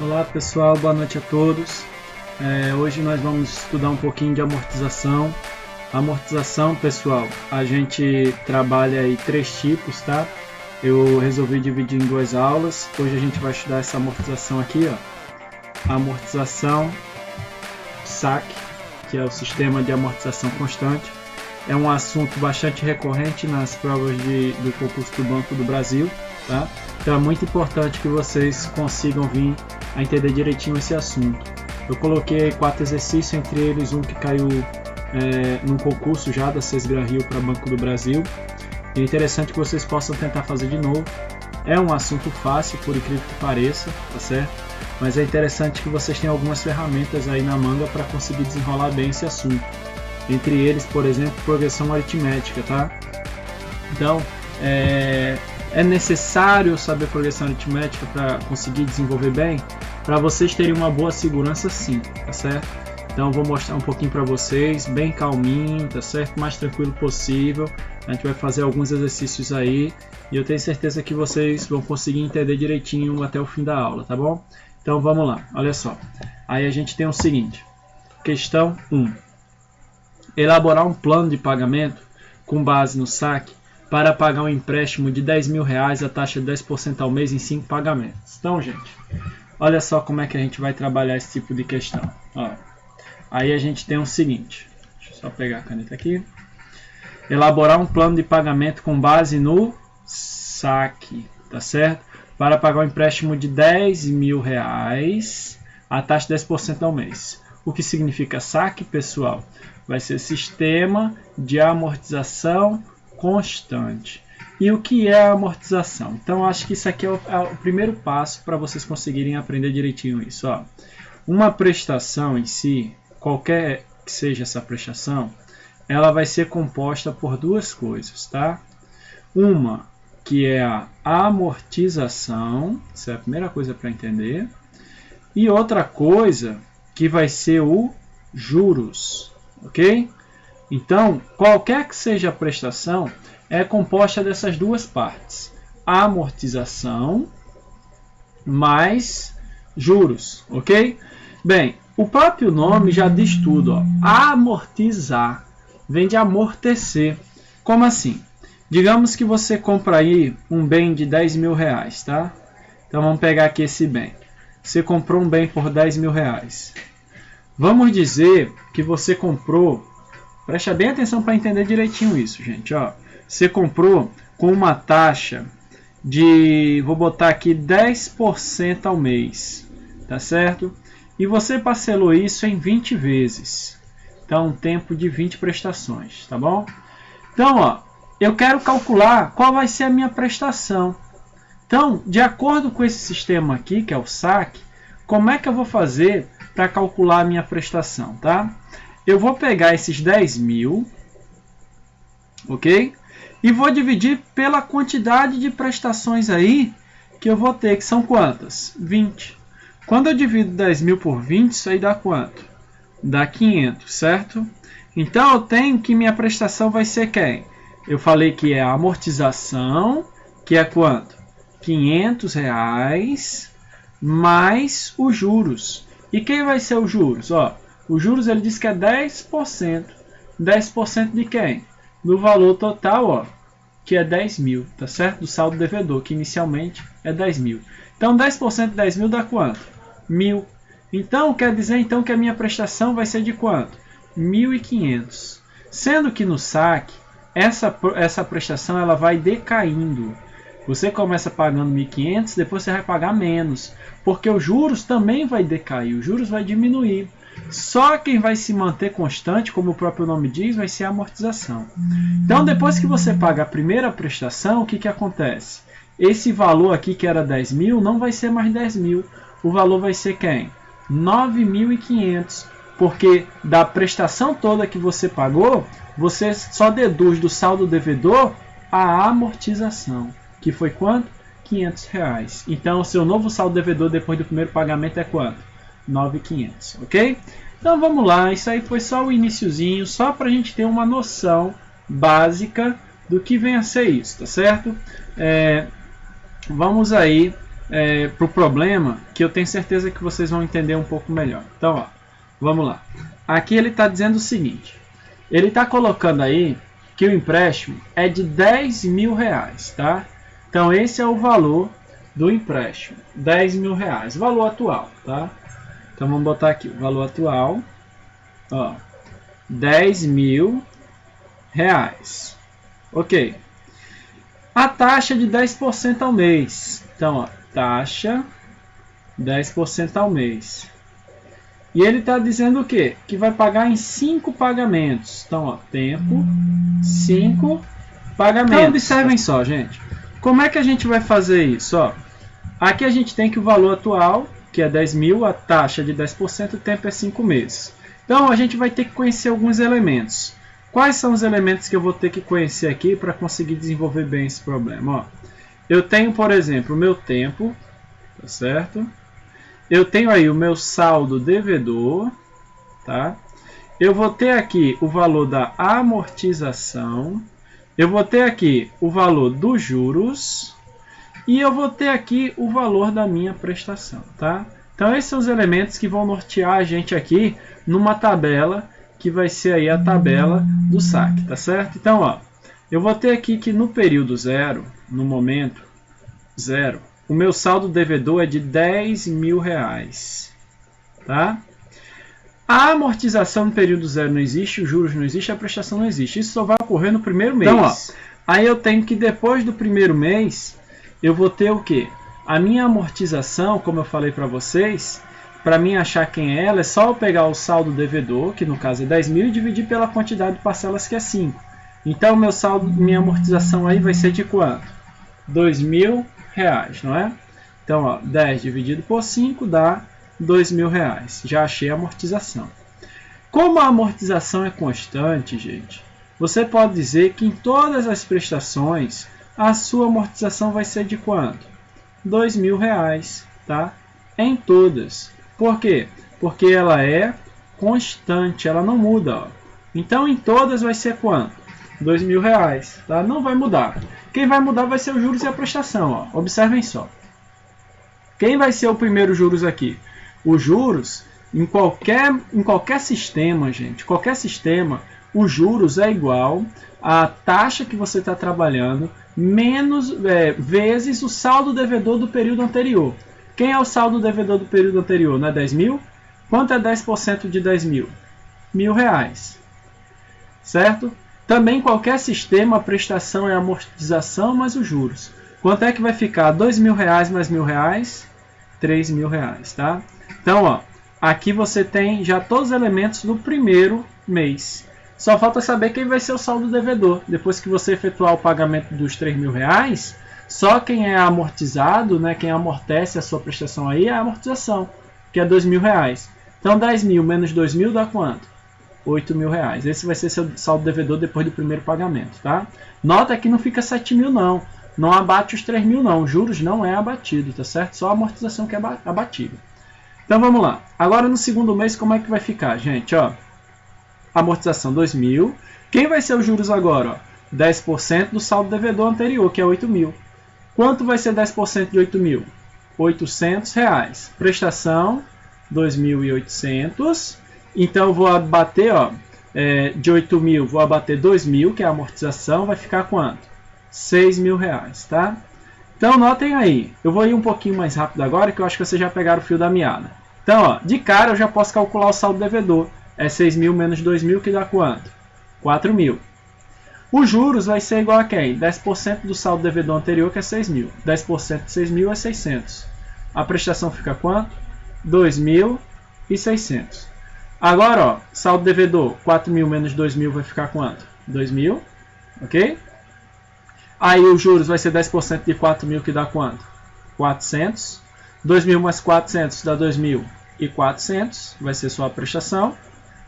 Olá pessoal, boa noite a todos. Hoje nós vamos estudar um pouquinho de amortização. Amortização, pessoal, a gente trabalha aí 3 tipos, tá? Eu resolvi dividir em 2 aulas. Hoje a gente vai estudar essa amortização aqui, ó. Amortização SAC, que é o sistema de amortização constante. É um assunto bastante recorrente nas provas do concurso do Banco do Brasil, tá? Então é muito importante que vocês consigam vir a entender direitinho esse assunto. Eu coloquei 4 exercícios, entre eles um que caiu num concurso já da Sesgra Rio para Banco do Brasil. E é interessante que vocês possam tentar fazer de novo. É um assunto fácil, por incrível que pareça, tá certo? Mas é interessante que vocês tenham algumas ferramentas aí na manga para conseguir desenrolar bem esse assunto. Entre eles, por exemplo, progressão aritmética, tá? Então, é necessário saber progressão aritmética para conseguir desenvolver bem? Para vocês terem uma boa segurança, sim, tá certo? Então eu vou mostrar um pouquinho para vocês, bem calminho, tá certo? Mais tranquilo possível. A gente vai fazer alguns exercícios aí e eu tenho certeza que vocês vão conseguir entender direitinho até o fim da aula, tá bom? Então vamos lá, olha só. Aí a gente tem o seguinte, questão 1. Elaborar um plano de pagamento com base no SAC para pagar um empréstimo de R$10.000 a taxa de 10% ao mês em 5 pagamentos. Então, gente, olha só como é que a gente vai trabalhar esse tipo de questão. Ó, aí a gente tem o seguinte, deixa eu só pegar a caneta aqui. Elaborar um plano de pagamento com base no SAC, tá certo? Para pagar um empréstimo de R$10.000 a taxa de 10% ao mês. O que significa SAC, pessoal? Vai ser sistema de amortização constante. E o que é a amortização? Então, acho que isso aqui é o primeiro passo para vocês conseguirem aprender direitinho isso. Ó. Uma prestação em si, qualquer que seja essa prestação, ela vai ser composta por 2 coisas, tá? Uma que é a amortização, essa é a primeira coisa para entender, e outra coisa que vai ser o juros, ok? Então, qualquer que seja a prestação, é composta dessas 2 partes. Amortização mais juros, ok? Bem, o próprio nome já diz tudo, ó. Amortizar vem de amortecer. Como assim? Digamos que você compra aí um bem de R$10.000, tá? Então vamos pegar aqui esse bem. Você comprou um bem por R$10.000. Vamos dizer que você comprou, presta bem atenção para entender direitinho isso, gente. Ó, você comprou com uma taxa de, vou botar aqui 10% ao mês, tá certo? E você parcelou isso em 20 vezes. Então, um tempo de 20 prestações, tá bom? Então, ó, eu quero calcular qual vai ser a minha prestação. Então, de acordo com esse sistema aqui, que é o SAC, como é que eu vou fazer para calcular a minha prestação, tá? Eu vou pegar esses 10.000, ok? E vou dividir pela quantidade de prestações aí que eu vou ter, que são quantas? 20. Quando eu divido 10.000 por 20, isso aí dá quanto? Dá 500, certo? Então eu tenho que minha prestação vai ser quem? Eu falei que é a amortização, que é quanto? R$500 mais os juros. E quem vai ser os juros? Ó, os juros ele diz que é 10%. 10% de quem? Do valor total, ó, que é 10.000, tá certo? Do saldo devedor, que inicialmente é 10.000. Então 10% de 10.000 dá quanto? 1.000. Então quer dizer então que a minha prestação vai ser de quanto? 1.500. Sendo que no SAC, essa prestação ela vai decaindo. Você começa pagando 1.500, depois você vai pagar menos, porque os juros também vai decair, os juros vai diminuir. Só quem vai se manter constante, como o próprio nome diz, vai ser a amortização. Então, depois que você paga a primeira prestação, o que acontece? Esse valor aqui, que era 10.000, não vai ser mais 10.000. O valor vai ser quem? 9.500. Porque da prestação toda que você pagou, você só deduz do saldo devedor a amortização. Que foi quanto? R$500. Então, o seu novo saldo devedor depois do primeiro pagamento é quanto? 9.500, ok? Então vamos lá, isso aí foi só o iniciozinho, só para a gente ter uma noção básica do que vem a ser isso, tá certo? Vamos aí para o problema, que eu tenho certeza que vocês vão entender um pouco melhor. Então, ó, vamos lá. Aqui ele está dizendo o seguinte, ele está colocando aí que o empréstimo é de R$10.000, tá? Então esse é o valor do empréstimo, R$10.000, valor atual, tá? Então vamos botar aqui o valor atual, ó, R$10.000, ok? A taxa de 10% ao mês, então ó, taxa 10% ao mês. E ele está dizendo o quê? Que vai pagar em 5 pagamentos. Então, ó, tempo, 5 pagamentos. Então, observem só, gente. Como é que a gente vai fazer isso? Ó, aqui a gente tem que o valor atual, que é 10.000, a taxa de 10%, o tempo é 5 meses. Então, a gente vai ter que conhecer alguns elementos. Quais são os elementos que eu vou ter que conhecer aqui para conseguir desenvolver bem esse problema? Ó, eu tenho, por exemplo, o meu tempo, tá certo? Eu tenho aí o meu saldo devedor, tá? Eu vou ter aqui o valor da amortização, eu vou ter aqui o valor dos juros e eu vou ter aqui o valor da minha prestação, tá? Então esses são os elementos que vão nortear a gente aqui numa tabela que vai ser aí a tabela do saque, tá certo? Então, ó, eu vou ter aqui que no período zero, no momento zero, o meu saldo devedor é de R$10.000, tá? A amortização no período zero não existe, os juros não existe, a prestação não existe. Isso só vai ocorrer no primeiro mês. Então, ó, aí eu tenho que depois do primeiro mês, eu vou ter o quê? A minha amortização, como eu falei para vocês, para mim achar quem é ela, é só eu pegar o saldo devedor, que no caso é 10.000, e dividir pela quantidade de parcelas, que é 5. Então, meu saldo, minha amortização aí vai ser de quanto? R$2.000. Não é? Então, ó, 10 dividido por 5 dá R$2.000. Já achei a amortização. Como a amortização é constante, gente, você pode dizer que em todas as prestações a sua amortização vai ser de quanto? R$2.000, tá? Em todas. Por quê? Porque ela é constante, ela não muda. Ó. Então, em todas vai ser quanto? R$2.000, tá? Não vai mudar. Quem vai mudar vai ser os juros e a prestação. Ó. Observem só. Quem vai ser o primeiro juros aqui? Os juros, em qualquer sistema, gente, qualquer sistema, os juros é igual à taxa que você está trabalhando menos vezes o saldo devedor do período anterior. Quem é o saldo devedor do período anterior? Não é 10.000? Quanto é 10% de 10.000? R$1.000. Certo? Também qualquer sistema, a prestação é a amortização mais os juros. Quanto é que vai ficar? R$2.000 mais R$1.000? R$3.000, tá? Então, ó, aqui você tem já todos os elementos do primeiro mês. Só falta saber quem vai ser o saldo devedor. Depois que você efetuar o pagamento dos R$3.000, só quem é amortizado, né, quem amortece a sua prestação aí é a amortização, que é R$2.000. Então, 10.000 menos 2.000 dá quanto? R$8.000. Esse vai ser seu saldo devedor depois do primeiro pagamento, tá? Nota que não fica 7.000 não. Não abate os 3.000 não. Os juros não é abatido, tá certo? Só a amortização que é abatida. Então vamos lá. Agora no segundo mês como é que vai ficar, gente? Ó, amortização 2.000. Quem vai ser os juros agora? Ó, 10% do saldo devedor anterior, que é 8.000. Quanto vai ser 10% de 8.000? R$800. Prestação 2.800. Então eu vou abater, ó, de 8.000, vou abater 2.000, que é a amortização, vai ficar quanto? R$6.000, tá? Então notem aí, eu vou ir um pouquinho mais rápido agora, que eu acho que vocês já pegaram o fio da meada. Então, ó, de cara eu já posso calcular o saldo devedor. É 6.000 menos 2.000, que dá quanto? 4.000. Os juros vai ser igual a quem? 10% do saldo devedor anterior, que é 6.000. 10% de 6.000 é 600. A prestação fica quanto? 2.600. Agora, ó, saldo devedor, 4.000 menos 2.000 vai ficar quanto? 2.000, ok? Aí os juros vai ser 10% de 4.000, que dá quanto? 400. 2.000 mais 400 dá 2.400, vai ser sua prestação,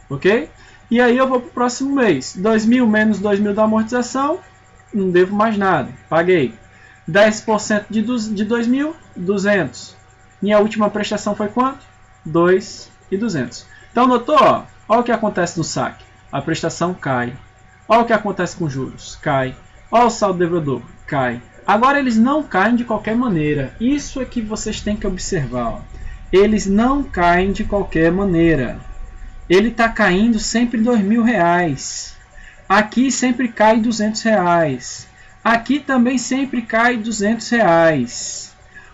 ok? E aí eu vou para o próximo mês. 2.000 menos 2.000 da amortização, não devo mais nada, paguei. 10% de 2.000, 200. Minha última prestação foi quanto? 2.200. Então, notou? Ó, olha o que acontece no saque. A prestação cai. Olha o que acontece com juros. Cai. Olha o saldo devedor. Cai. Agora eles não caem de qualquer maneira. Isso é que vocês têm que observar. Ó. Eles não caem de qualquer maneira. Ele está caindo sempre R$2.000. Aqui sempre cai R$200. Aqui também sempre cai R$200.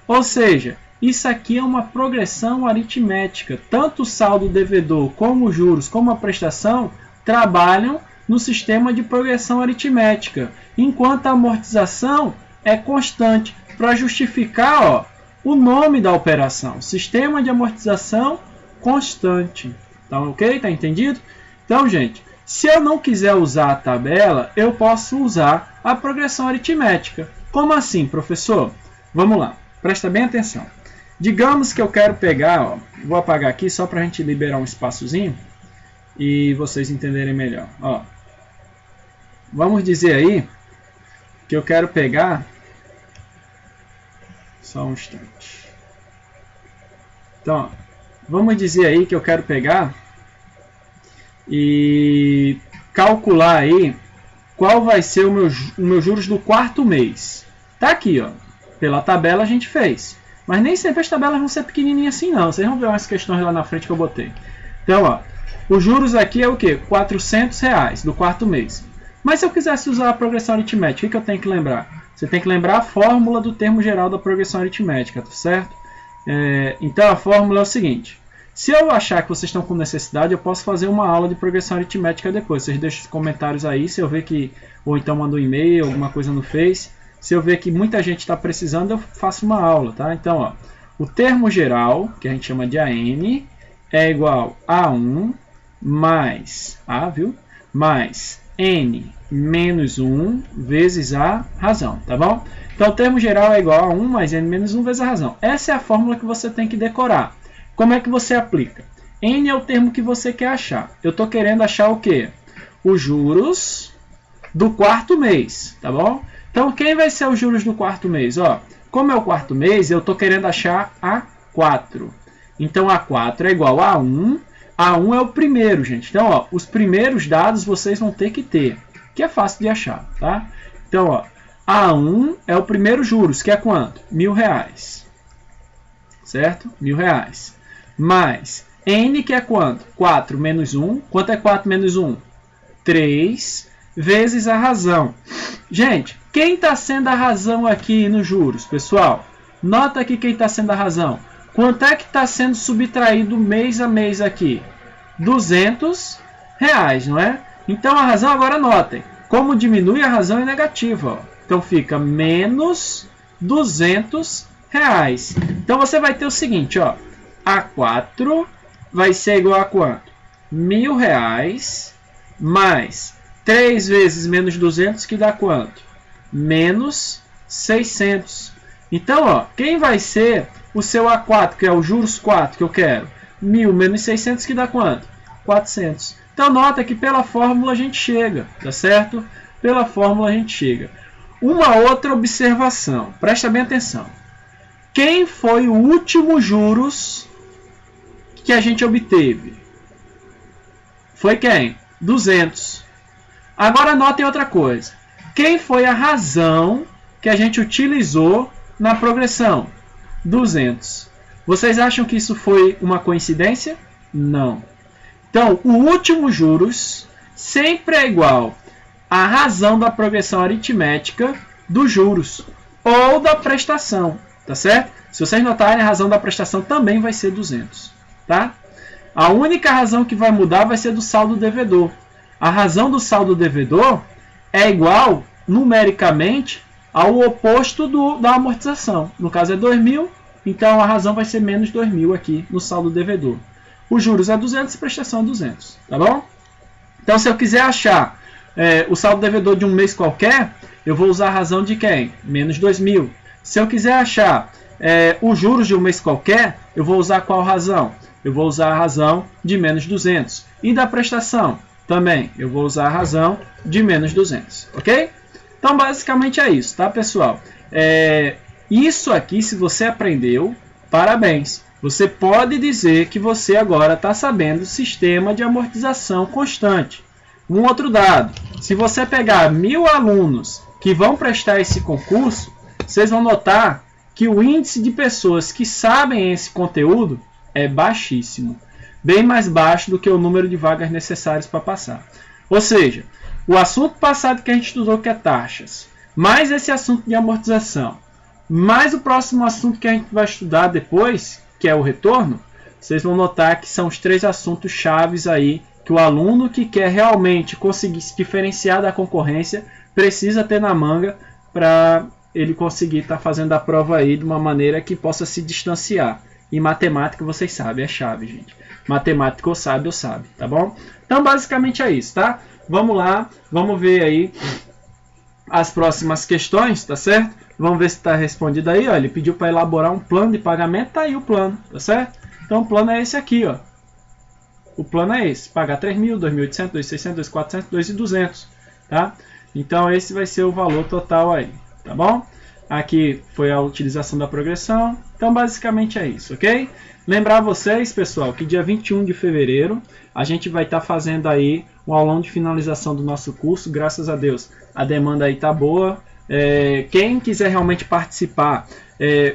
Ou seja, isso aqui é uma progressão aritmética. Tanto o saldo devedor, como os juros, como a prestação trabalham no sistema de progressão aritmética, enquanto a amortização é constante, para justificar ó, o nome da operação, sistema de amortização constante. Tá ok? Tá entendido? Então, gente, se eu não quiser usar a tabela, eu posso usar a progressão aritmética. Como assim, professor? Vamos lá, presta bem atenção. Digamos que eu quero pegar, ó, vou apagar aqui só para a gente liberar um espaçozinho e vocês entenderem melhor. Ó, vamos dizer aí que eu quero pegar, só um instante. Então, ó, vamos dizer aí que eu quero pegar e calcular aí qual vai ser o meu juros do quarto mês. Tá aqui, ó. Pela tabela a gente fez. Mas nem sempre as tabelas vão ser pequenininhas assim não. Vocês vão ver umas questões lá na frente que eu botei. Então, ó, os juros aqui é o quê? R$400 do quarto mês. Mas se eu quisesse usar a progressão aritmética, o que eu tenho que lembrar? Você tem que lembrar a fórmula do termo geral da progressão aritmética, tá certo? Então a fórmula é o seguinte. Se eu achar que vocês estão com necessidade, eu posso fazer uma aula de progressão aritmética depois. Vocês deixam os comentários aí, se eu ver que... Ou então manda um e-mail, alguma coisa no Face. Se eu ver que muita gente está precisando, eu faço uma aula, tá? Então, ó, o termo geral, que a gente chama de AN, é igual a 1 mais A, viu? Mais N menos 1 vezes a razão, tá bom? Então, o termo geral é igual a 1 mais N menos 1 vezes a razão. Essa é a fórmula que você tem que decorar. Como é que você aplica? N é o termo que você quer achar. Eu estou querendo achar o quê? Os juros do quarto mês, tá bom? Então, quem vai ser os juros do quarto mês? Ó, como é o quarto mês, eu estou querendo achar A4. Então, A4 é igual a 1. A1 é o primeiro, gente. Então, ó, os primeiros dados vocês vão ter que ter, que é fácil de achar, tá? Então, ó, A1 é o primeiro juros, que é quanto? R$1.000. Certo? R$1.000. Mais N, que é quanto? 4 menos 1. Quanto é 4 menos 1? 3 vezes a razão. Gente, quem está sendo a razão aqui nos juros, pessoal? Nota aqui quem está sendo a razão. Quanto é que está sendo subtraído mês a mês aqui? R$200, não é? Então a razão, agora notem, como diminui a razão é negativa. Ó. Então fica menos R$200. Então você vai ter o seguinte, ó. A4 vai ser igual a quanto? R$1.000 mais 3 vezes menos 200, que dá quanto? Menos 600. Então, ó, quem vai ser o seu A4, que é o juros 4 que eu quero? 1.000 menos 600, que dá quanto? 400. Então, nota que pela fórmula a gente chega, tá certo? Pela fórmula a gente chega. Uma outra observação, presta bem atenção. Quem foi o último juros que a gente obteve? Foi quem? 200. Agora notem outra coisa. Quem foi a razão que a gente utilizou na progressão? 200. Vocês acham que isso foi uma coincidência? Não. Então, o último juros sempre é igual à razão da progressão aritmética dos juros ou da prestação, tá certo? Se vocês notarem, a razão da prestação também vai ser 200, tá? A única razão que vai mudar vai ser do saldo devedor. A razão do saldo devedor é igual, numericamente, ao oposto da amortização. No caso é 2.000, então a razão vai ser menos 2.000 aqui no saldo devedor. Os juros é 200 e a prestação é 200, tá bom? Então, se eu quiser achar o saldo devedor de um mês qualquer, eu vou usar a razão de quem? Menos 2.000. Se eu quiser achar os juros de um mês qualquer, eu vou usar qual razão? Eu vou usar a razão de menos 200. E da prestação? Também, eu vou usar a razão de menos 200, ok? Então, basicamente é isso, tá, pessoal? Isso aqui, se você aprendeu, parabéns. Você pode dizer que você agora está sabendo o sistema de amortização constante. Um outro dado, se você pegar 1.000 alunos que vão prestar esse concurso, vocês vão notar que o índice de pessoas que sabem esse conteúdo é baixíssimo. Bem mais baixo do que o número de vagas necessárias para passar. Ou seja, o assunto passado que a gente estudou, que é taxas, mais esse assunto de amortização, mais o próximo assunto que a gente vai estudar depois, que é o retorno, vocês vão notar que são os 3 assuntos chaves aí que o aluno que quer realmente conseguir se diferenciar da concorrência precisa ter na manga para ele conseguir estar fazendo a prova aí de uma maneira que possa se distanciar. E matemática, vocês sabem, é chave, gente. Matemática ou sabe, tá bom? Então, basicamente é isso, tá? Vamos lá, vamos ver aí as próximas questões, tá certo? Vamos ver se está respondido aí, ó. Ele pediu para elaborar um plano de pagamento, tá aí o plano, tá certo? Então, o plano é esse aqui, ó. O plano é esse, pagar 3.000, 2.800, 2.600, 2.400, 2.200, tá? Então, esse vai ser o valor total aí, tá bom? Aqui foi a utilização da progressão. Então, basicamente é isso, ok? Lembrar vocês, pessoal, que dia 21 de fevereiro a gente vai estar fazendo aí um aulão de finalização do nosso curso. Graças a Deus, a demanda aí tá boa. Quem quiser realmente participar,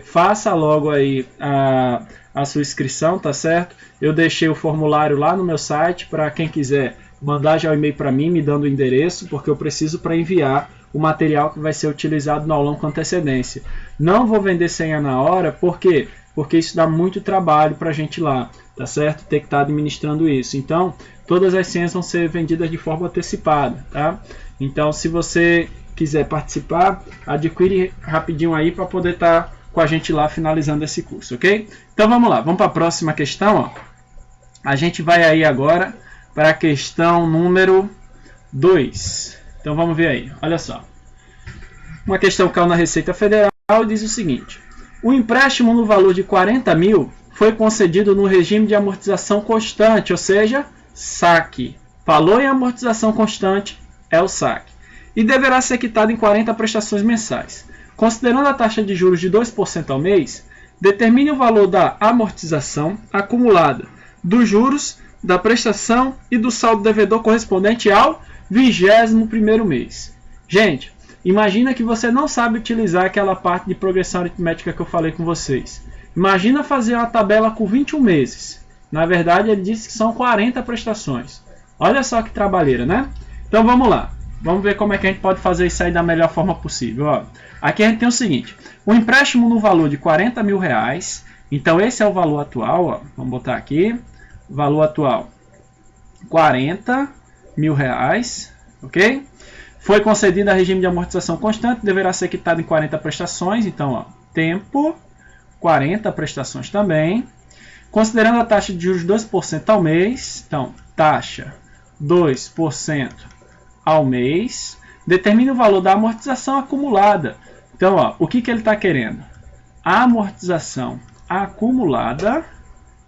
faça logo aí a sua inscrição, tá certo? Eu deixei o formulário lá no meu site para quem quiser mandar já o e-mail para mim, me dando o endereço, porque eu preciso para enviar o material que vai ser utilizado no aulão com antecedência. Não vou vender senha na hora, por quê? Porque isso dá muito trabalho para a gente lá, tá certo? Ter que estar administrando isso. Então, todas as senhas vão ser vendidas de forma antecipada, tá? Então, se você quiser participar, adquire rapidinho aí para poder estar com a gente lá finalizando esse curso, ok? Então, vamos lá. Vamos para a próxima questão, ó. A gente vai aí agora para a questão número 2. Então, vamos ver aí. Olha só. Uma questão que caiu na Receita Federal e diz o seguinte: o empréstimo no valor de 40 mil foi concedido no regime de amortização constante, ou seja, saque. Falou em amortização constante, é o saque. E deverá ser quitado em 40 prestações mensais. Considerando a taxa de juros de 2% ao mês, determine o valor da amortização acumulada, dos juros, da prestação e do saldo devedor correspondente ao 21º mês. Gente, imagina que você não sabe utilizar aquela parte de progressão aritmética que eu falei com vocês. Imagina fazer uma tabela com 21 meses. Na verdade, ele disse que são 40 prestações. Olha só que trabalheira, né? Então vamos lá. Vamos ver como é que a gente pode fazer isso aí da melhor forma possível. Ó, aqui a gente tem o seguinte: um empréstimo no valor de 40 mil reais. Então esse é o valor atual. Ó. Vamos botar aqui. Valor atual 40 mil reais. Ok? Foi concedido a regime de amortização constante. Deverá ser quitado em 40 prestações. Então, ó, tempo 40 prestações também. Considerando a taxa de juros 2% ao mês. Então, taxa 2% ao mês. Determine o valor da amortização acumulada. Então, ó, o que ele está querendo? A amortização acumulada,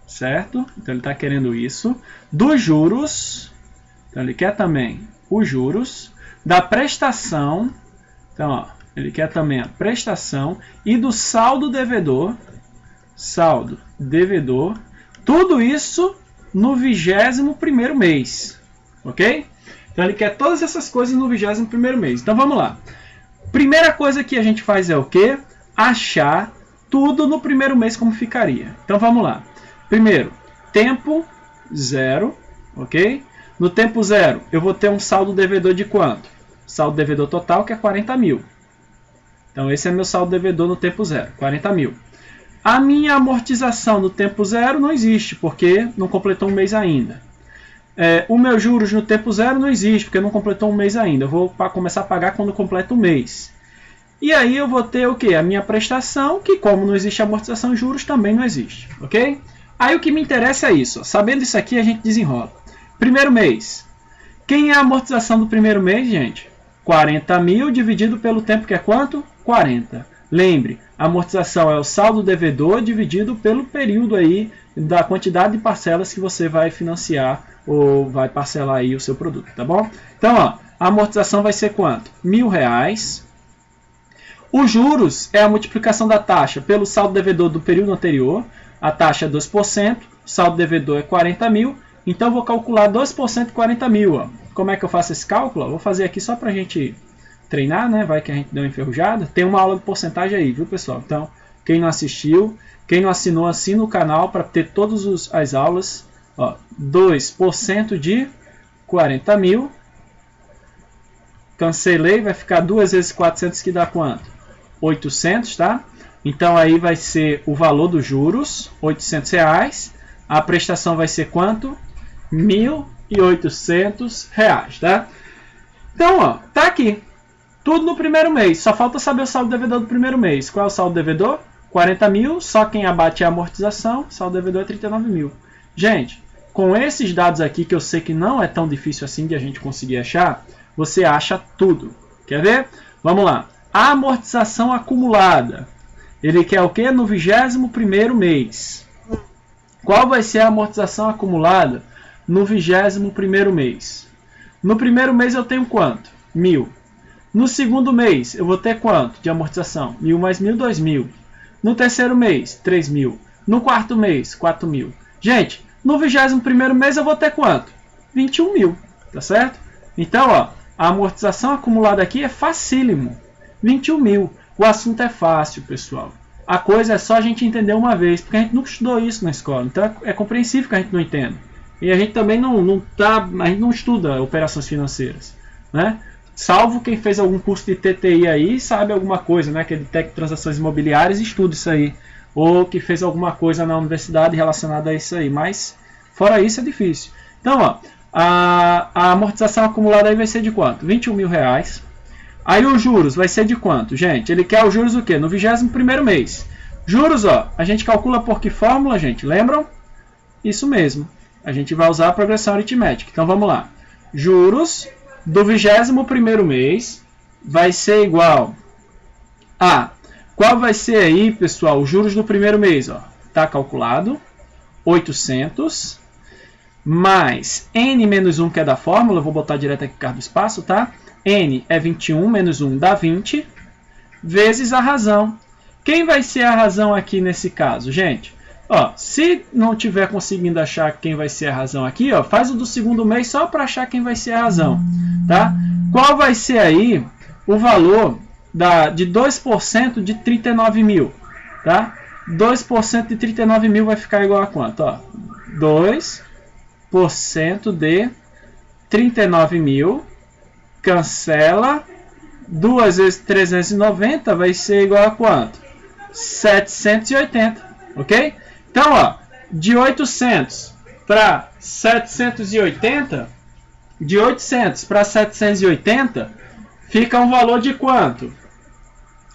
certo? Então, ele está querendo isso. Dos juros, então ele quer também os juros. Da prestação, então, ó, ele quer também a prestação. E do saldo devedor, tudo isso no 21º mês, ok? Então ele quer todas essas coisas no 21º mês. Então vamos lá. Primeira coisa que a gente faz é o quê? Achar tudo no primeiro mês como ficaria. Então vamos lá. Primeiro, tempo 0, ok? No tempo 0 eu vou ter um saldo devedor de quanto? Saldo devedor total que é 40 mil. Então esse é meu saldo devedor no tempo 0, 40 mil. A minha amortização no tempo 0 não existe, porque não completou um mês ainda. O meu juros no tempo 0 não existe, porque não completou um mês ainda. Eu vou começar a pagar quando completa um mês. E aí eu vou ter o quê? A minha prestação, que como não existe amortização e juros, também não existe. Ok? Aí o que me interessa é isso. Ó. Sabendo isso aqui, a gente desenrola. Primeiro mês. Quem é a amortização do primeiro mês, gente? 40 mil dividido pelo tempo que é quanto? 40. Lembre, a amortização é o saldo devedor dividido pelo período aí da quantidade de parcelas que você vai financiar ou vai parcelar aí o seu produto, tá bom? Então, ó, a amortização vai ser quanto? R$1.000. Os juros é a multiplicação da taxa pelo saldo devedor do período anterior. A taxa é 2%, o saldo devedor é 40 mil. Então, eu vou calcular 2% de 40 mil. Ó. Como é que eu faço esse cálculo? Vou fazer aqui só para a gente treinar, né? Vai que a gente deu uma enferrujada. Tem uma aula de porcentagem aí, viu, pessoal? Então, quem não assistiu, quem não assinou, assina o canal para ter todas as aulas. Ó, 2% de 40 mil. Cancelei, vai ficar 2 vezes 400, que dá quanto? 800, tá? Então aí vai ser o valor dos juros, R$800. A prestação vai ser quanto? R$1.800, tá? Então, ó, tá aqui. Tudo no primeiro mês. Só falta saber o saldo devedor do primeiro mês. Qual é o saldo devedor? 40 mil. Só quem abate é a amortização. Saldo devedor é 39 mil. Gente, com esses dados aqui, que eu sei que não é tão difícil assim de a gente conseguir achar, você acha tudo. Quer ver? Vamos lá. A amortização acumulada. Ele quer o quê? No 21º mês. Qual vai ser a amortização acumulada no 21º mês? No primeiro mês eu tenho quanto? 1.000. No segundo mês eu vou ter quanto de amortização? 1.000 mais 1.000, 2.000. No terceiro mês, 3.000. No quarto mês, 4.000. Gente, no 21º mês eu vou ter quanto? 21.000, tá certo? Então, ó, a amortização acumulada aqui é facílimo. 21.000. O assunto é fácil, pessoal. A coisa é só a gente entender uma vez, porque a gente nunca estudou isso na escola. Então é compreensível que a gente não entenda. E a gente também a gente não estuda operações financeiras, né? Salvo quem fez algum curso de TTI aí, sabe alguma coisa, né? Que é de técnico de transações imobiliárias, estuda isso aí. Ou que fez alguma coisa na universidade relacionada a isso aí. Mas, fora isso, é difícil. Então, ó, a amortização acumulada aí vai ser de quanto? R$21.000. Aí os juros vai ser de quanto? Gente, ele quer os juros o quê? No 21º mês. Juros, ó, a gente calcula por que fórmula, gente? Lembram? Isso mesmo. A gente vai usar a progressão aritmética. Então, vamos lá. Juros do 21º mês vai ser igual a... Qual vai ser aí, pessoal, os juros do primeiro mês? Está calculado. 800 mais n menos 1, que é da fórmula. Eu vou botar direto aqui por causa do espaço, tá? N é 21, menos 1 dá 20, vezes a razão. Quem vai ser a razão aqui nesse caso, gente? Ó, se não tiver conseguindo achar quem vai ser a razão aqui, ó, faz o do segundo mês só para achar quem vai ser a razão, tá? Qual vai ser aí o valor de 2% de 39 mil, tá? 2% de 39 mil vai ficar igual a quanto? Ó, 2% de 39 mil, cancela, 2 vezes 390 vai ser igual a quanto? 780, ok? Então, ó, de 800 para 780, de 800 para 780, fica um valor de quanto?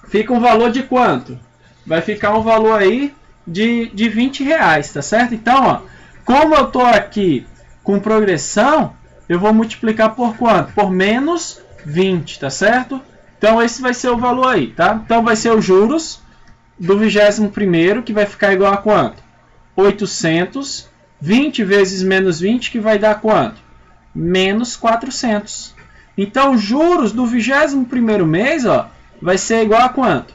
Fica um valor de quanto? Vai ficar um valor aí de R$20, tá certo? Então, ó, como eu estou aqui com progressão, eu vou multiplicar por quanto? Por menos 20, tá certo? Então, esse vai ser o valor aí, tá? Então, vai ser os juros do 21º, que vai ficar igual a quanto? 800, 20 vezes menos 20, que vai dar quanto? Menos 400. Então, os juros do 21º mês, ó, vai ser igual a quanto?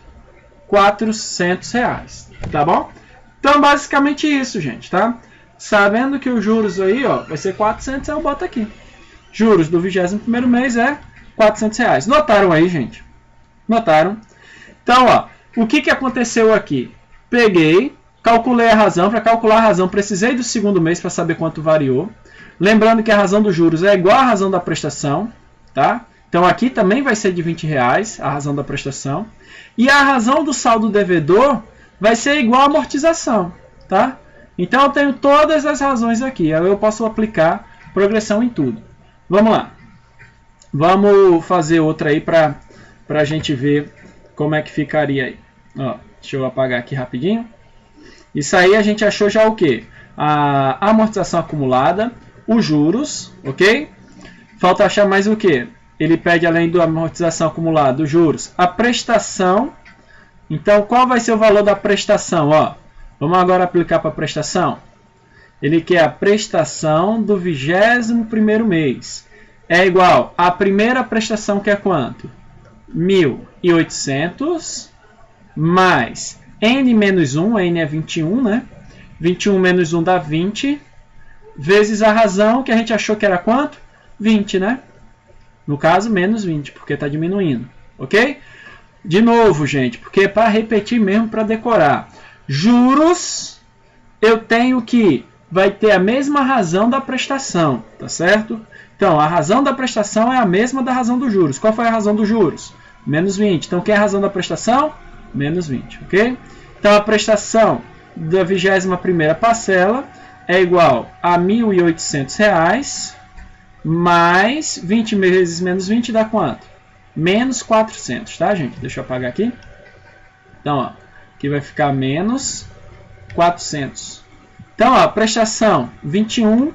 R$400, tá bom? Então, basicamente isso, gente, tá? Sabendo que os juros aí, ó, vai ser 400, eu boto aqui. Juros do 21º mês é R$400. Notaram aí, gente? Notaram? Então, ó, o que aconteceu aqui? Peguei, calculei a razão. Para calcular a razão, precisei do segundo mês para saber quanto variou. Lembrando que a razão dos juros é igual à razão da prestação, tá? Então, aqui também vai ser de R$20, a razão da prestação. E a razão do saldo devedor vai ser igual à amortização, tá? Então, eu tenho todas as razões aqui. Eu posso aplicar progressão em tudo. Vamos lá. Vamos fazer outra aí para a gente ver como é que ficaria aí. Ó, deixa eu apagar aqui rapidinho. Isso aí a gente achou já o quê? A amortização acumulada, os juros, ok? Falta achar mais o quê? Ele pede, além da amortização acumulada, os juros, a prestação. Então, qual vai ser o valor da prestação? Ó, vamos agora aplicar para a prestação. Ele quer a prestação do 21º mês. É igual à primeira prestação, que é quanto? 1.800 mais n menos 1, n é 21, né? 21 menos 1 dá 20, vezes a razão, que a gente achou que era quanto? 20, né? No caso, menos 20, porque está diminuindo. Ok? De novo, gente, porque é para repetir mesmo, para decorar. Juros, eu tenho que vai ter a mesma razão da prestação, tá certo? Então, a razão da prestação é a mesma da razão dos juros. Qual foi a razão dos juros? Menos 20. Então, quem é a razão da prestação? Menos 20, ok? Então, a prestação da 21ª parcela é igual a R$ 1.800 mais 20 vezes menos 20 dá quanto? Menos 400, tá, gente? Deixa eu apagar aqui. Então, ó, aqui vai ficar menos 400. Então, ó, a prestação 21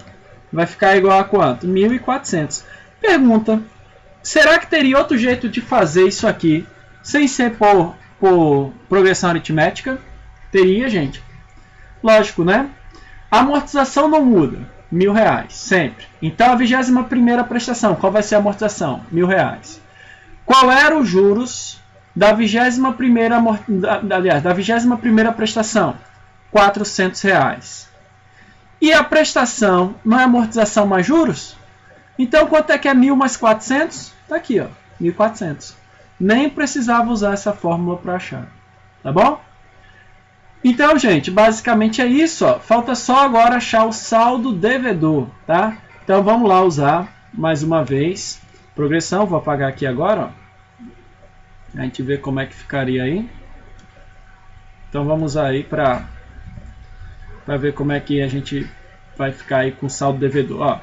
vai ficar igual a quanto? 1.400. Pergunta, será que teria outro jeito de fazer isso aqui sem ser por progressão aritmética? Teria, gente. Lógico, né? A amortização não muda. R$ 1.000, sempre. Então, a 21ª prestação, qual vai ser a amortização? R$ 1.000. Qual era os juros da 21ª prestação? R$ 400. E a prestação não é amortização mais juros? Então, quanto é que é 1.000 mais 400? Está aqui, ó, 1.400. Nem precisava usar essa fórmula para achar. Tá bom? Então, gente, basicamente é isso. Ó. Falta só agora achar o saldo devedor. Tá? Então, vamos lá usar mais uma vez. Progressão, vou apagar aqui agora. Ó. A gente vê como é que ficaria aí. Então, vamos aí para ver como é que a gente vai ficar aí com o saldo devedor. Ó,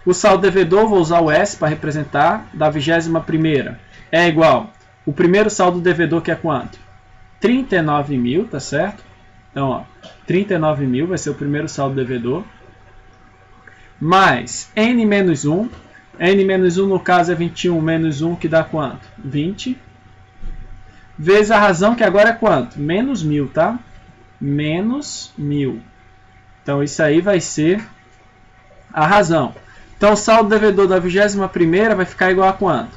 o saldo devedor, vou usar o S para representar, da 21ª é igual, o primeiro saldo devedor que é quanto? 39.000, tá certo? Então, ó, 39.000 vai ser o primeiro saldo devedor, mais N menos 1, N menos 1 no caso é 21 menos 1 que dá quanto? 20, vezes a razão que agora é quanto? Menos 1.000, tá? Menos 1.000. Então, isso aí vai ser a razão. Então, o saldo devedor da 21ª vai ficar igual a quanto?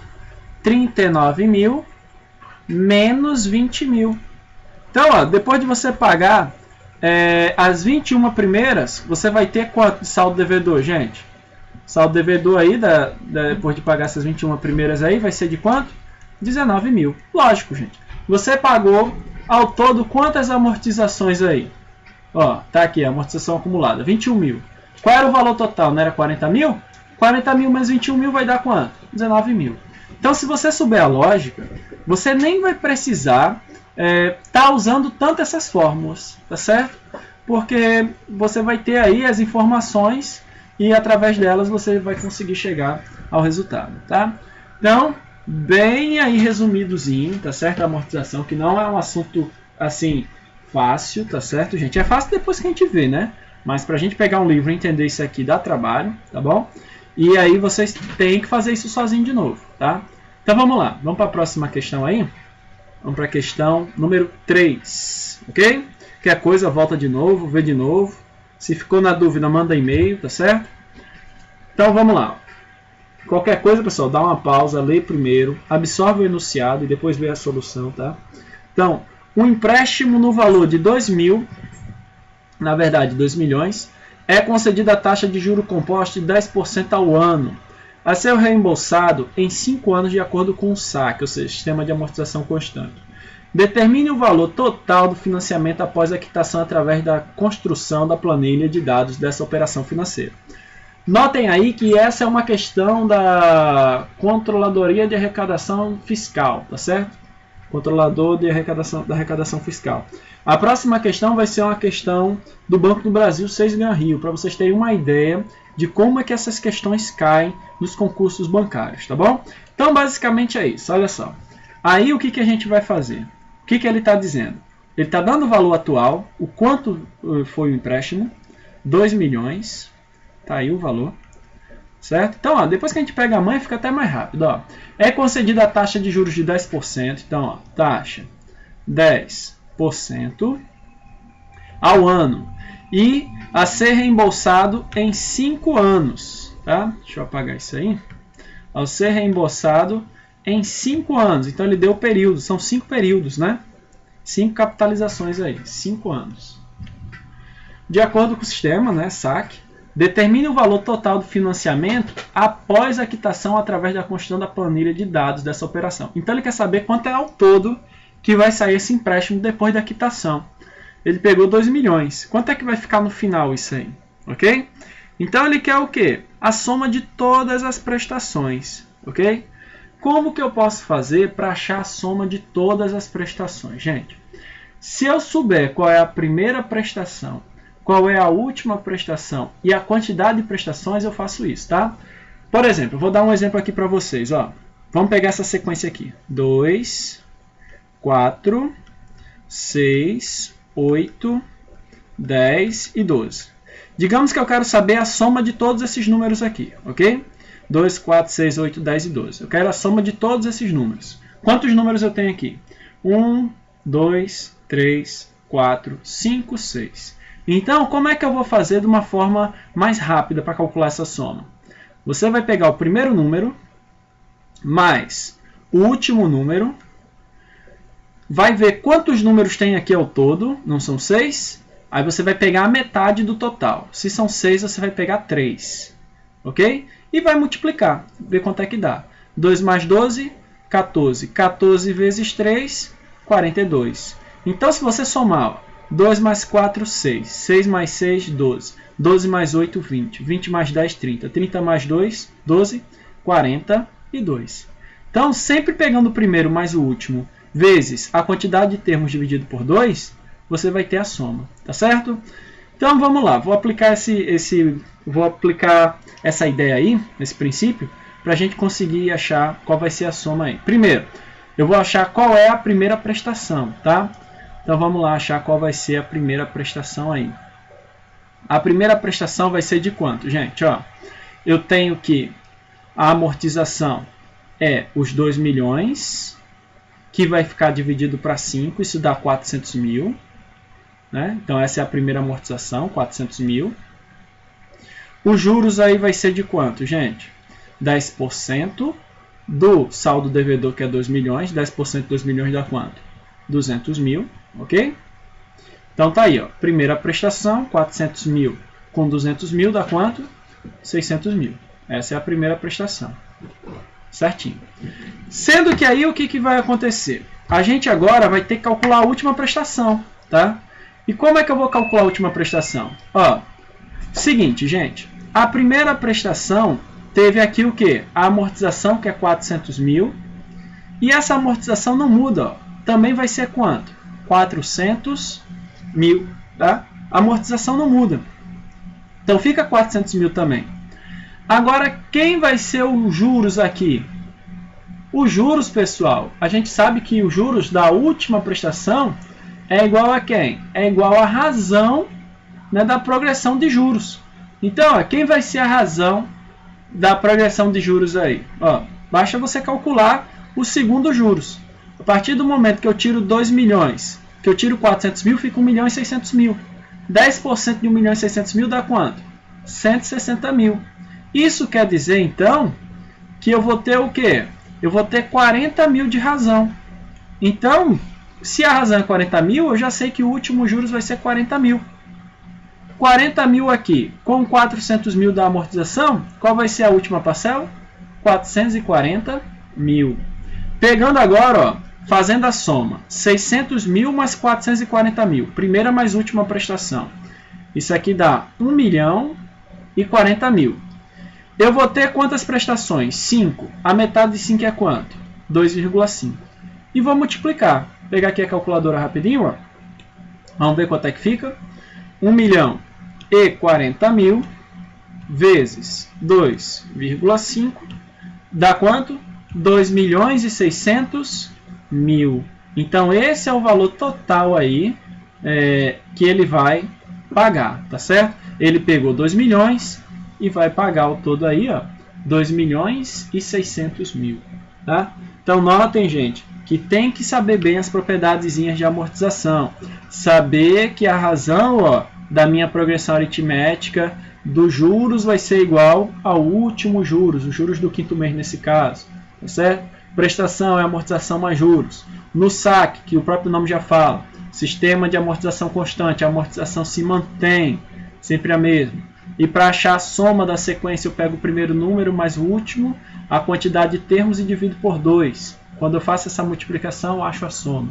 39.000 menos 20.000. Então, ó, depois de você pagar as 21 primeiras, você vai ter quanto de saldo devedor, gente? Saldo devedor aí, depois de pagar essas 21 primeiras aí, vai ser de quanto? 19.000. Lógico, gente. Você pagou ao todo quantas amortizações aí? Ó, tá aqui a amortização acumulada, 21.000. Qual era o valor total? Não era 40.000? 40.000 menos 21.000 vai dar quanto? 19.000. Então, se você souber a lógica, você nem vai precisar tá usando tanto essas fórmulas, tá certo? Porque você vai ter aí as informações e através delas você vai conseguir chegar ao resultado, tá? Então, bem aí resumidozinho, tá certo? A amortização, que não é um assunto assim fácil, tá certo, gente? É fácil depois que a gente vê, né? Mas pra gente pegar um livro e entender isso aqui dá trabalho, tá bom? E aí vocês têm que fazer isso sozinho de novo, tá? Então vamos lá, vamos para a próxima questão aí. Vamos para a questão número 3, ok? Qualquer coisa, volta de novo, vê de novo. Se ficou na dúvida, manda e-mail, tá certo? Então vamos lá. Qualquer coisa, pessoal, dá uma pausa, lê primeiro, absorve o enunciado e depois vê a solução, tá? Então, um empréstimo no valor de 2.000, na verdade 2 milhões, é concedida a taxa de juro composto de 10% ao ano, a ser reembolsado em 5 anos de acordo com o SAC, ou seja, Sistema de Amortização Constante. Determine o valor total do financiamento após a quitação através da construção da planilha de dados dessa operação financeira. Notem aí que essa é uma questão da Controladoria de Arrecadação Fiscal, tá certo? Controlador de arrecadação fiscal. A próxima questão vai ser uma questão do Banco do Brasil 6 Gran Rio, para vocês terem uma ideia de como é que essas questões caem nos concursos bancários, tá bom? Então, basicamente é isso, olha só. Aí, o que a gente vai fazer? O que ele está dizendo? Ele está dando o valor atual, o quanto foi o empréstimo, 2 milhões, tá aí o valor. Certo? Então, ó, depois que a gente pega a mãe, fica até mais rápido. Ó. É concedida a taxa de juros de 10%. Então, ó, taxa 10% ao ano. E a ser reembolsado em 5 anos. Tá? Deixa eu apagar isso aí. Ao ser reembolsado em 5 anos. Então, ele deu período. São 5 períodos, né? 5 capitalizações aí. 5 anos. De acordo com o sistema, né, SAC, Determine o valor total do financiamento após a quitação através da construção da planilha de dados dessa operação. Então ele quer saber quanto é ao todo que vai sair esse empréstimo depois da quitação. Ele pegou 2 milhões. Quanto é que vai ficar no final isso aí? Ok? Então ele quer o quê? A soma de todas as prestações. Ok? Como que eu posso fazer para achar a soma de todas as prestações? Gente, se eu souber qual é a primeira prestação, qual é a última prestação e a quantidade de prestações, eu faço isso, tá? Por exemplo, eu vou dar um exemplo aqui para vocês. Ó. Vamos pegar essa sequência aqui. 2, 4, 6, 8, 10 e 12. Digamos que eu quero saber a soma de todos esses números aqui, ok? 2, 4, 6, 8, 10 e 12. Eu quero a soma de todos esses números. Quantos números eu tenho aqui? 1, 2, 3, 4, 5, 6. Então, como é que eu vou fazer de uma forma mais rápida para calcular essa soma? Você vai pegar o primeiro número mais o último número, vai ver quantos números tem aqui ao todo, não são 6? Aí você vai pegar a metade do total. Se são 6, você vai pegar 3. Ok? E vai multiplicar, ver quanto é que dá. 2 mais 12, 14. 14 vezes 3, 42. Então, se você somar, 2 mais 4, 6. 6 mais 6, 12. 12 mais 8, 20. 20 mais 10, 30. 30 mais 2, 12. 42. Então, sempre pegando o primeiro mais o último, vezes a quantidade de termos dividido por 2, você vai ter a soma. Tá certo? Então, vamos lá. Vou aplicar essa ideia aí, esse princípio, para a gente conseguir achar qual vai ser a soma aí. Primeiro, eu vou achar qual é a primeira prestação, tá? Então vamos lá achar qual vai ser a primeira prestação aí. A primeira prestação vai ser de quanto, gente? Ó, eu tenho que a amortização é os 2 milhões, que vai ficar dividido para 5, isso dá 400 mil. Né? Então essa é a primeira amortização, 400 mil. Os juros aí vai ser de quanto, gente? 10% do saldo devedor, que é 2 milhões. 10% de 2 milhões dá quanto? 200 mil, ok? Então tá aí, ó. Primeira prestação, 400 mil com 200 mil dá quanto? 600 mil. Essa é a primeira prestação. Certinho. Sendo que aí o que vai acontecer? A gente agora vai ter que calcular a última prestação, tá? E como é que eu vou calcular a última prestação? Ó, seguinte, gente. A primeira prestação teve aqui o quê? A amortização, que é 400 mil. E essa amortização não muda, ó. Também vai ser quanto? 400 mil, tá? A amortização não muda. Então fica 400 mil também. Agora, quem vai ser os juros aqui? Os juros, pessoal, a gente sabe que os juros da última prestação é igual a quem? É igual à razão, né, da progressão de juros. Então, ó, quem vai ser a razão da progressão de juros aí? Ó, basta você calcular o segundo juros. A partir do momento que eu tiro 2 milhões, que eu tiro 400 mil, fica 1 milhão e 600 mil. 10% de 1 milhão e 600 mil dá quanto? 160 mil. Isso quer dizer, então, que eu vou ter o quê? Eu vou ter 40 mil de razão. Então, se a razão é 40 mil, eu já sei que o último juros vai ser 40 mil. 40 mil aqui, com 400 mil da amortização, qual vai ser a última parcela? 440 mil. Pegando agora, ó, fazendo a soma, 600 mil mais 440 mil, primeira mais última prestação. Isso aqui dá 1 milhão e 40 mil. Eu vou ter quantas prestações? 5. A metade de 5 é quanto? 2,5. E vou multiplicar. Vou pegar aqui a calculadora rapidinho. Ó. Vamos ver quanto é que fica. 1 milhão e 40 mil vezes 2,5 dá quanto? 2 milhões e 600 mil. Então, esse é o valor total aí que ele vai pagar, tá certo? Ele pegou 2 milhões e vai pagar o todo aí, ó, 2 milhões e 600 mil, tá? Então, notem, gente, que tem que saber bem as propriedadezinhas de amortização. Saber que a razão, ó, da minha progressão aritmética dos juros vai ser igual ao último juros, os juros do quinto mês nesse caso, tá certo? Prestação é amortização mais juros. No saque, que o próprio nome já fala, sistema de amortização constante, a amortização se mantém, sempre a mesma. E para achar a soma da sequência, eu pego o primeiro número mais o último, a quantidade de termos e divido por 2. Quando eu faço essa multiplicação, eu acho a soma.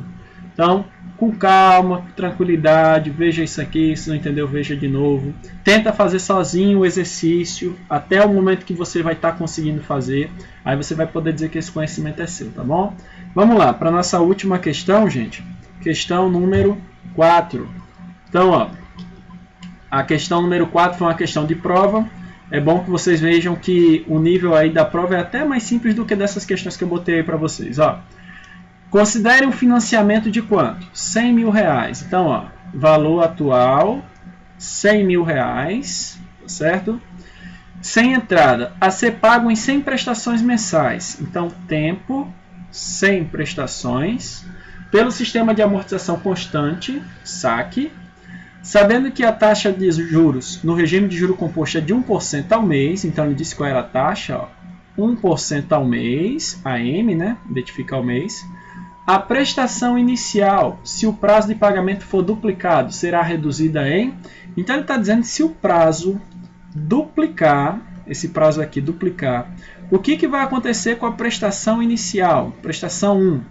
Então, com calma, tranquilidade, veja isso aqui, se não entendeu, veja de novo. Tenta fazer sozinho o exercício, até o momento que você vai estar conseguindo fazer. Aí você vai poder dizer que esse conhecimento é seu, tá bom? Vamos lá, para a nossa última questão, gente. Questão número 4. Então, ó, a questão número 4 foi uma questão de prova. É bom que vocês vejam que o nível aí da prova é até mais simples do que dessas questões que eu botei aí para vocês. Ó. Considere um financiamento de quanto? 100 mil reais. Então, ó, valor atual, 100 mil reais, certo? Sem entrada, a ser pago em 100 prestações mensais. Então, tempo, 100 prestações, pelo sistema de amortização constante, saque, sabendo que a taxa de juros no regime de juro composto é de 1% ao mês, então ele disse qual era a taxa, ó, 1% ao mês, AM, né? Identificar o mês. A prestação inicial, se o prazo de pagamento for duplicado, será reduzida em... Então ele está dizendo que se o prazo duplicar, esse prazo aqui duplicar, o que vai acontecer com a prestação inicial? Prestação 1,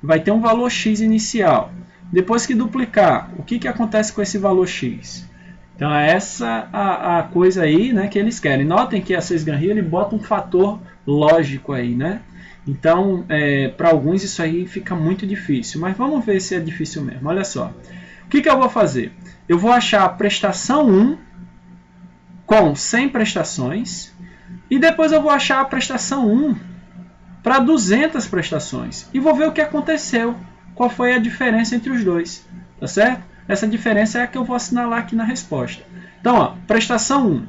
vai ter um valor X inicial. Depois que duplicar, o que acontece com esse valor X? Então, é essa a coisa aí, né, que eles querem. Notem que a Sesganria ele bota um fator lógico aí, né? Então, para alguns isso aí fica muito difícil. Mas vamos ver se é difícil mesmo. Olha só. O que eu vou fazer? Eu vou achar a prestação 1 com 100 prestações. E depois eu vou achar a prestação 1 para 200 prestações. E vou ver o que aconteceu. Qual foi a diferença entre os dois, tá certo? Essa diferença é a que eu vou assinalar aqui na resposta. Então, ó, prestação 1.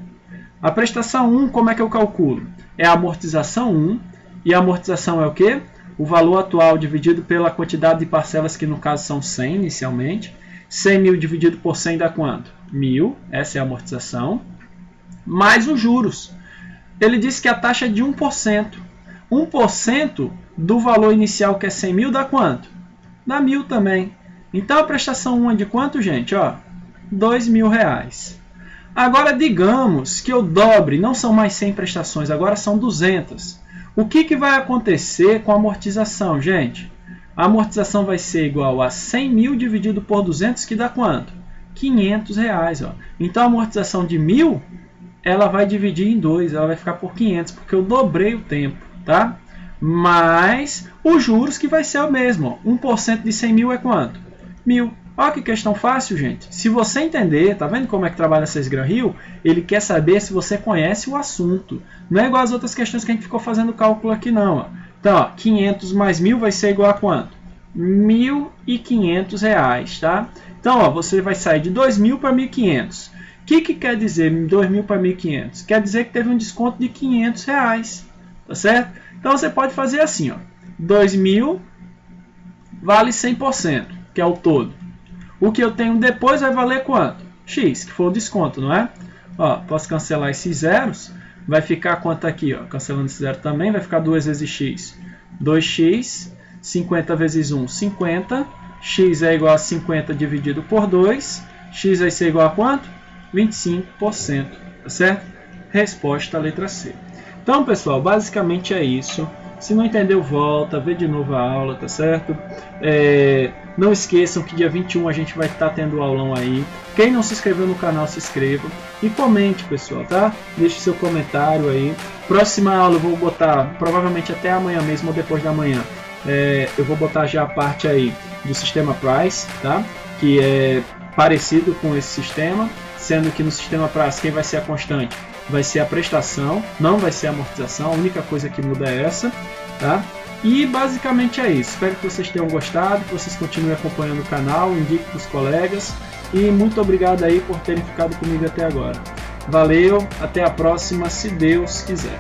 A prestação 1, como é que eu calculo? É a amortização 1, e a amortização é o quê? O valor atual dividido pela quantidade de parcelas, que no caso são 100 inicialmente. 100 mil dividido por 100 dá quanto? 1000, essa é a amortização. Mais os juros. Ele disse que a taxa é de 1%. 1% do valor inicial, que é 100 mil, dá quanto? Dá 1000 também. Então a prestação 1 é de quanto, gente? Ó, 2 mil reais. Agora digamos que eu dobre, não são mais 100 prestações, agora são 200. O que vai acontecer com a amortização, gente? A amortização vai ser igual a 100 mil dividido por 200, que dá quanto? 500 reais. Ó. Então a amortização de 1000, ela vai dividir em 2, ela vai ficar por 500, porque eu dobrei o tempo, tá? Mais os juros, que vai ser o mesmo. 1% de 100 mil é quanto? 1000. Olha que questão fácil, gente. Se você entender, tá vendo como é que trabalha a Sesganria? Ele quer saber se você conhece o assunto. Não é igual as outras questões que a gente ficou fazendo cálculo aqui, não. Ó. Então, ó, 500 mais 1000 vai ser igual a quanto? 1.500 reais, tá? Então, ó, você vai sair de 2.000 para 1.500. O que quer dizer 2.000 para 1.500? Quer dizer que teve um desconto de 500 reais, tá certo? Então, você pode fazer assim, ó. 2.000 vale 100%, que é o todo. O que eu tenho depois vai valer quanto? X, que foi o desconto, não é? Ó, posso cancelar esses zeros. Vai ficar quanto aqui? Ó? Cancelando esse zero também, vai ficar 2 vezes x. 2x, 50 vezes 1, 50. X é igual a 50 dividido por 2. X vai ser igual a quanto? 25%, tá certo? Resposta, letra C. Então, pessoal, basicamente é isso. Se não entendeu, volta, vê de novo a aula, tá certo? Não esqueçam que dia 21 a gente vai estar tendo o aulão aí. Quem não se inscreveu no canal, se inscreva. E comente, pessoal, tá? Deixe seu comentário aí. Próxima aula eu vou botar, provavelmente até amanhã mesmo ou depois da manhã. Eu vou botar já a parte aí do sistema Price, tá? Que é parecido com esse sistema. Sendo que no sistema Price quem vai ser a constante vai ser a prestação, não vai ser a amortização. A única coisa que muda é essa, tá? E basicamente é isso. Espero que vocês tenham gostado, que vocês continuem acompanhando o canal, indiquem para os colegas. E muito obrigado aí por terem ficado comigo até agora. Valeu, até a próxima, se Deus quiser.